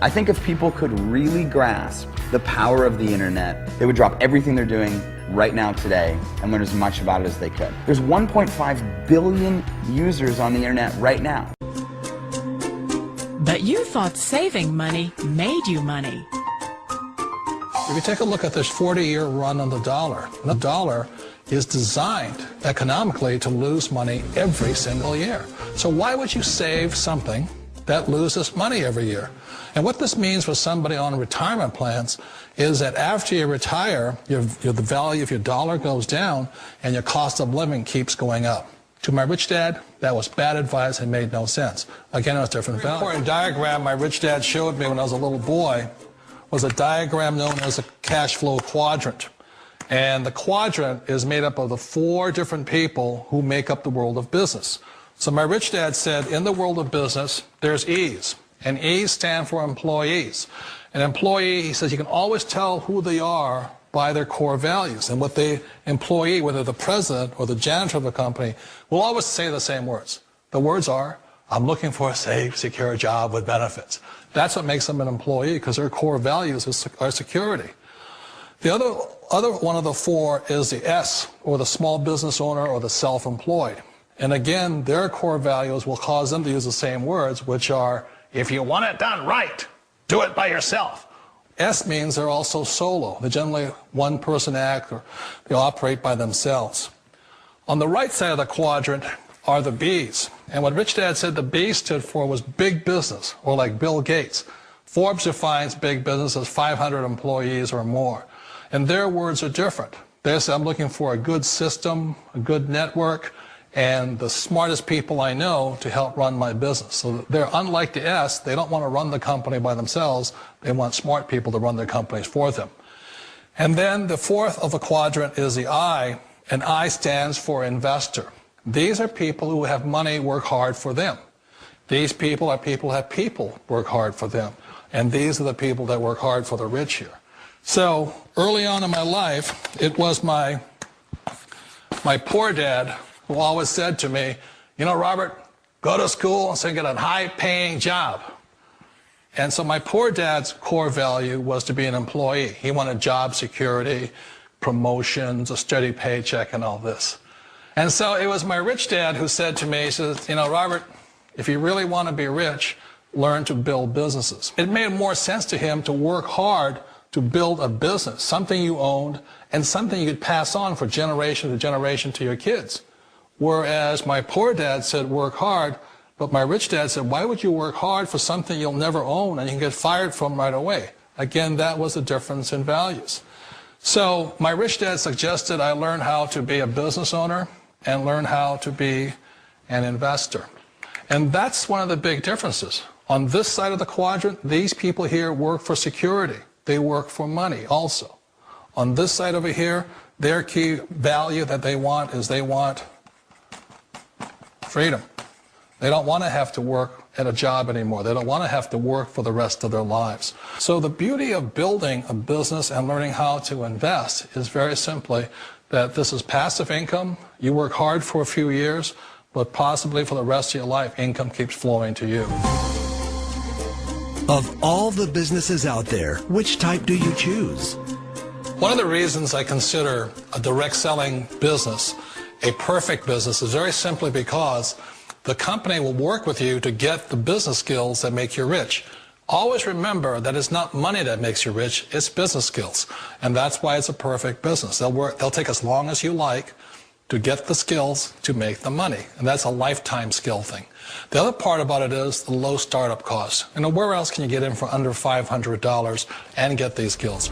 I think if people could really grasp the power of the internet, they would drop everything they're doing right now today and learn as much about it as they could. There's 1.5 billion users on the internet right now. But you thought saving money made you money. If you take a look at this 40-year run on the dollar is designed economically to lose money every single year. So why would you save something that loses money every year? And what this means for somebody on retirement plans is that after you retire, the value of your dollar goes down and your cost of living keeps going up. To my rich dad, that was bad advice and made no sense. Again, it was different value. An important diagram my rich dad showed me when I was a little boy was a diagram known as a cash flow quadrant. And the quadrant is made up of the 4 different people who make up the world of business. So my rich dad said, in the world of business, there's E's. And E's stand for employees. An employee, he says, you can always tell who they are by their core values. And what the employee, whether the president or the janitor of the company, will always say the same words. The words are, I'm looking for a safe, secure job with benefits. That's what makes them an employee, because their core values are security. The other one of the 4 is the S, or the small business owner or the self-employed. And again, their core values will cause them to use the same words, which are, if you want it done right, do it by yourself. S means they're also solo. They're generally one-person act, or they operate by themselves. On the right side of the quadrant are the B's. And what Rich Dad said the B stood for was big business, or like Bill Gates. Forbes defines big business as 500 employees or more. And their words are different. They say, I'm looking for a good system, a good network, and the smartest people I know to help run my business. So they're unlike the S. They don't want to run the company by themselves. They want smart people to run their companies for them. And then the 4th of the quadrant is the I, and I stands for investor. These are people who have money work hard for them. These people are people who have people work hard for them. And these are the people that work hard for the rich here. So early on in my life, it was my poor dad who always said to me, you know, Robert, go to school and get a high-paying job. And so my poor dad's core value was to be an employee. He wanted job security, promotions, a steady paycheck, and all this. And so it was my rich dad who said to me, he says, you know, Robert, if you really want to be rich, learn to build businesses. It made more sense to him to work hard to build a business, something you owned and something you could pass on for generation to generation to your kids. Whereas my poor dad said work hard, but my rich dad said, why would you work hard for something you'll never own and you can get fired from right away? Again, that was the difference in values. So my rich dad suggested I learn how to be a business owner and learn how to be an investor. And that's one of the big differences. On this side of the quadrant, these people here work for security. They work for money also. On this side over here, their key value that they want is they want freedom. They don't want to have to work at a job anymore. They don't want to have to work for the rest of their lives. So the beauty of building a business and learning how to invest is very simply that this is passive income. You work hard for a few years, but possibly for the rest of your life, income keeps flowing to you. Of all the businesses out there, which type do you choose? One of the reasons I consider a direct selling business a perfect business is very simply because the company will work with you to get the business skills that make you rich. Always remember that it's not money that makes you rich, it's business skills. And that's why it's a perfect business. They'll take as long as you like to get the skills to make the money. And that's a lifetime skill thing. The other part about it is the low startup cost. You know, where else can you get in for under $500 and get these skills?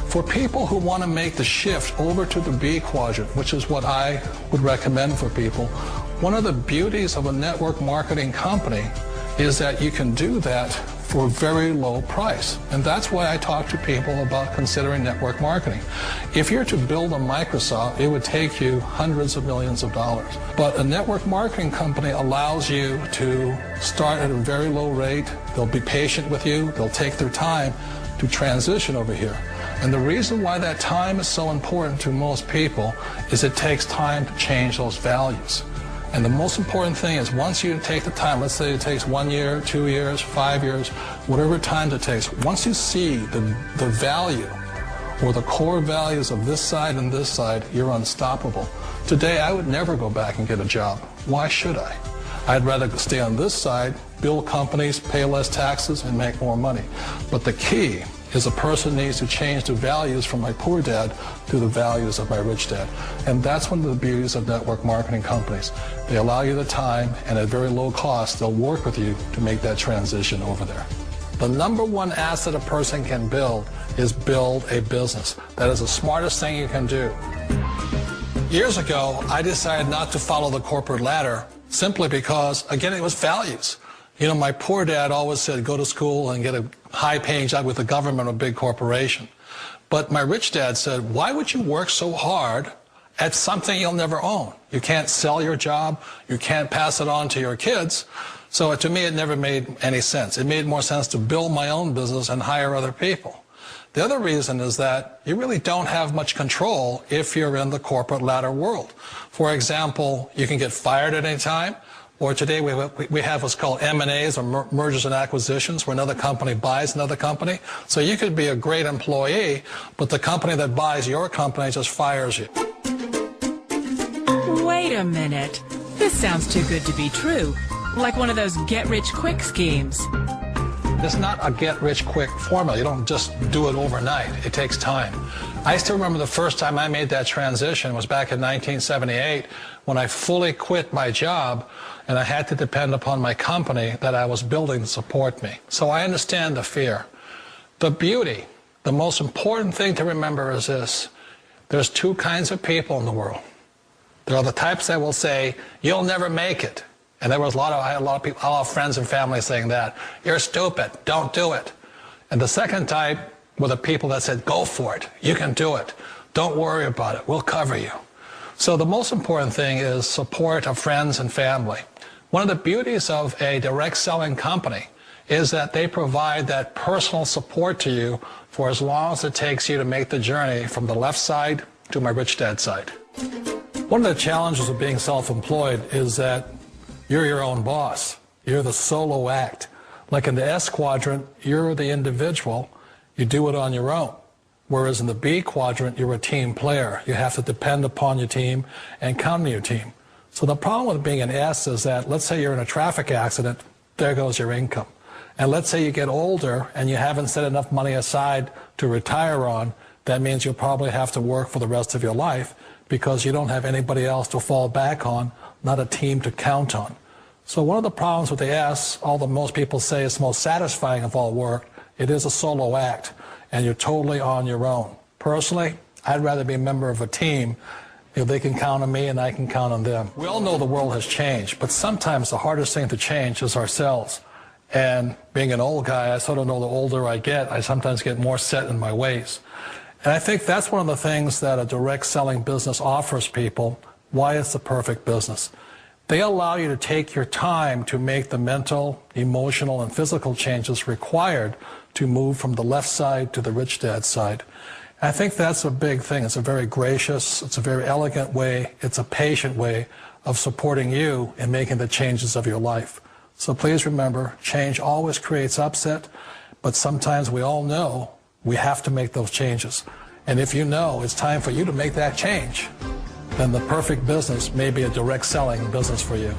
For people who want to make the shift over to the B quadrant, which is what I would recommend for people, one of the beauties of a network marketing company is that you can do that for a very low price. And that's why I talk to people about considering network marketing. If you're to build a Microsoft, it would take you hundreds of millions of dollars. But a network marketing company allows you to start at a very low rate. They'll be patient with you. They'll take their time to transition over here. And the reason why that time is so important to most people is it takes time to change those values. And the most important thing is once you take the time, let's say it takes 1 year, 2 years, 5 years, whatever time it takes, once you see the value or the core values of this side and this side, you're unstoppable. Today, I would never go back and get a job. Why should I? I'd rather stay on this side, build companies, pay less taxes, and make more money. But the key is a person needs to change the values from my poor dad to the values of my rich dad. And that's one of the beauties of network marketing companies. They allow you the time, and at very low cost, they'll work with you to make that transition over there. The number one asset a person can build is build a business. That is the smartest thing you can do. Years ago, I decided not to follow the corporate ladder simply because, again, it was values. You know, my poor dad always said, go to school and get a high-paying job with the government or a big corporation. But my rich dad said, why would you work so hard at something you'll never own? You can't sell your job. You can't pass it on to your kids. So to me, it never made any sense. It made more sense to build my own business and hire other people. The other reason is that you really don't have much control if you're in the corporate ladder world. For example, you can get fired at any time. Or today we have what's called M&As, or mergers and acquisitions, where another company buys another company. So you could be a great employee, but the company that buys your company just fires you. Wait a minute. This sounds too good to be true. Like one of those get-rich-quick schemes. It's not a get-rich-quick formula. You don't just do it overnight. It takes time. I still remember the first time I made that transition was back in 1978 when I fully quit my job and I had to depend upon my company that I was building to support me. So I understand the fear. The beauty, the most important thing to remember is this. There's two kinds of people in the world. There are the types that will say, you'll never make it. And there was I had a lot of people, a lot of friends and family saying that. You're stupid. Don't do it. And the second type were the people that said, go for it. You can do it. Don't worry about it. We'll cover you. So the most important thing is support of friends and family. One of the beauties of a direct selling company is that they provide that personal support to you for as long as it takes you to make the journey from the left side to my rich dad side. One of the challenges of being self-employed is that you're your own boss. You're the solo act. Like in the S quadrant, you're the individual. You do it on your own. Whereas in the B quadrant, you're a team player. You have to depend upon your team and count on your team. So the problem with being an S is that, let's say you're in a traffic accident, there goes your income. And let's say you get older and you haven't set enough money aside to retire on, that means you'll probably have to work for the rest of your life because you don't have anybody else to fall back on, not a team to count on. So one of the problems with the S, although most people say it's the most satisfying of all work, it is a solo act, and you're totally on your own. Personally, I'd rather be a member of a team. You know, they can count on me and I can count on them. We all know the world has changed, but sometimes the hardest thing to change is ourselves. And being an old guy, I sort of know the older I get, I sometimes get more set in my ways. And I think that's one of the things that a direct selling business offers people, why it's the perfect business. They allow you to take your time to make the mental, emotional, and physical changes required to move from the left side to the rich dad side. I think that's a big thing. It's a very gracious, it's a very elegant way, it's a patient way of supporting you in making the changes of your life. So please remember, change always creates upset, but sometimes we all know we have to make those changes. And if you know it's time for you to make that change, then the perfect business may be a direct selling business for you.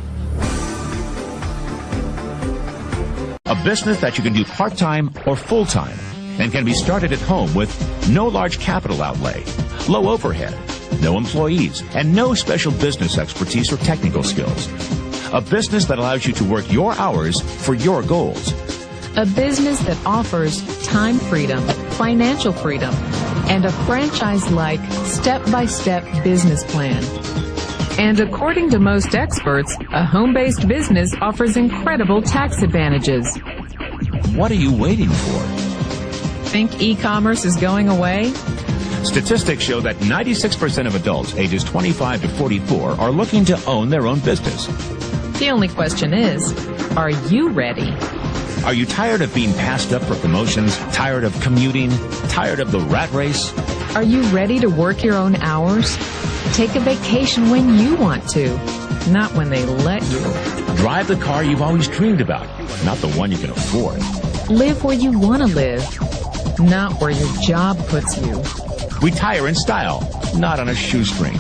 A business that you can do part-time or full-time and can be started at home with no large capital outlay, low overhead, no employees, and no special business expertise or technical skills. A business that allows you to work your hours for your goals. A business that offers time freedom, financial freedom, and a franchise-like, step-by-step business plan. And according to most experts, a home-based business offers incredible tax advantages. What are you waiting for? Think e-commerce is going away? Statistics show that 96% of adults ages 25 to 44 are looking to own their own business. The only question is, are you ready? Are you tired of being passed up for promotions, tired of commuting, tired of the rat race? Are you ready to work your own hours? Take a vacation when you want to. not when they let you. Drive the car you've always dreamed about, not the one you can afford. Live where you want to live, not where your job puts you. Retire in style, not on a shoestring.